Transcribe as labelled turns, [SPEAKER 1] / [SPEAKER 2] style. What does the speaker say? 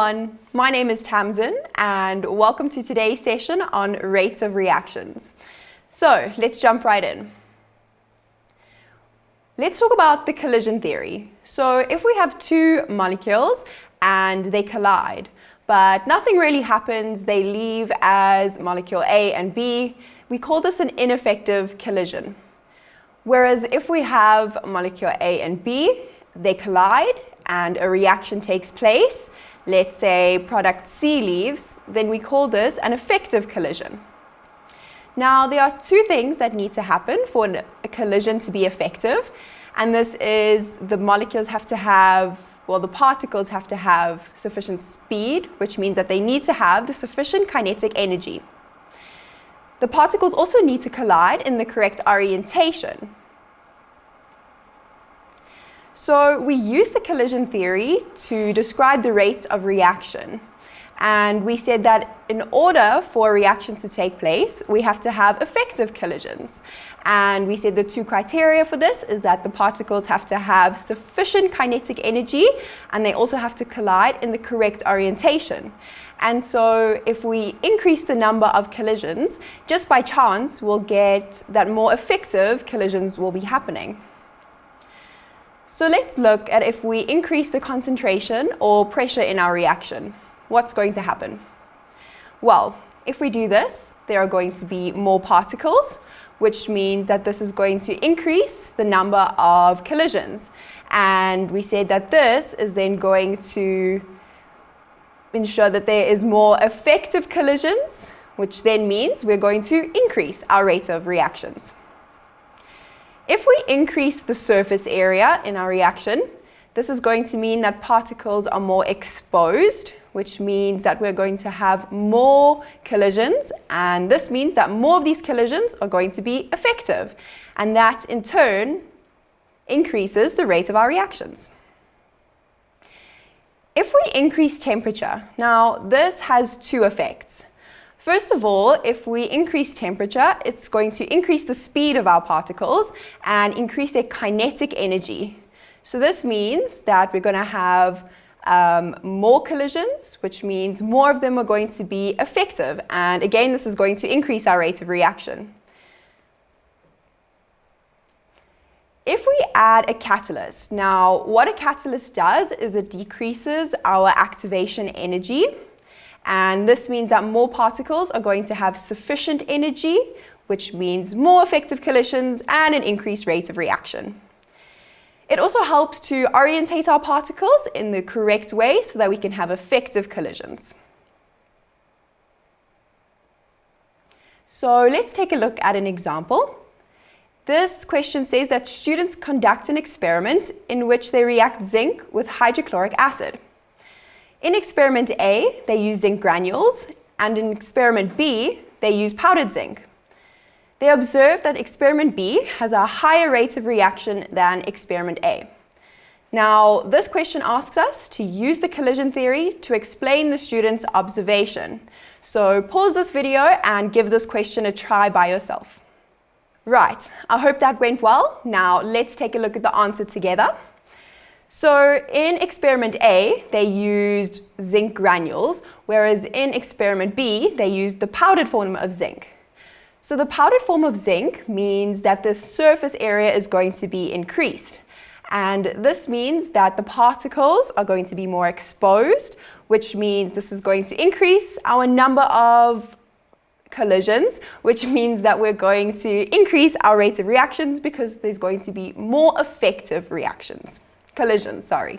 [SPEAKER 1] everyone, my name is Tamsin and welcome to today's session on rates of reactions. So let's jump right in. Let's talk about the collision theory. So if we have two molecules and they collide, but nothing really happens, they leave as molecule A and B, we call this an ineffective collision. Whereas if we have molecule A and B, they collide and a reaction takes place, let's say product C leaves, then we call this an effective collision. Now, there are two things that need to happen for a collision to be effective, and this is the molecules have to have, well, the particles have to have sufficient speed, which means that they need to have the sufficient kinetic energy. The particles also need to collide in the correct orientation. So we use the collision theory to describe the rates of reaction. And we said that in order for a reaction to take place, we have to have effective collisions. And we said the two criteria for this is that the particles have to have sufficient kinetic energy and they also have to collide in the correct orientation. And so if we increase the number of collisions, just by chance, we'll get that more effective collisions will be happening. So let's look at if we increase the concentration or pressure in our reaction. What's going to happen? Well, if we do this, there are going to be more particles, which means that this is going to increase the number of collisions. And we said that this is then going to ensure that there is more effective collisions, which then means we're going to increase our rate of reactions. If we increase the surface area in our reaction, this is going to mean that particles are more exposed, which means that we're going to have more collisions, and this means that more of these collisions are going to be effective, and that in turn increases the rate of our reactions. If we increase temperature, now this has two effects. First of all, if we increase temperature, it's going to increase the speed of our particles and increase their kinetic energy. So this means that we're going to have more collisions, which means more of them are going to be effective. And again, this is going to increase our rate of reaction. If we add a catalyst, now what a catalyst does is it decreases our activation energy. And this means that more particles are going to have sufficient energy, which means more effective collisions and an increased rate of reaction. It also helps to orientate our particles in the correct way so that we can have effective collisions. So let's take a look at an example. This question says that students conduct an experiment in which they react zinc with hydrochloric acid. In experiment A, they use zinc granules, and in experiment B, they use powdered zinc. They observe that experiment B has a higher rate of reaction than experiment A. Now, this question asks us to use the collision theory to explain the student's observation. So pause this video and give this question a try by yourself. Right, I hope that went well. Now, let's take a look at the answer together. So in experiment A, they used zinc granules, whereas in experiment B, they used the powdered form of zinc. So the powdered form of zinc means that the surface area is going to be increased. And this means that the particles are going to be more exposed, which means this is going to increase our number of collisions, which means that we're going to increase our rate of reactions because there's going to be more effective collisions, sorry.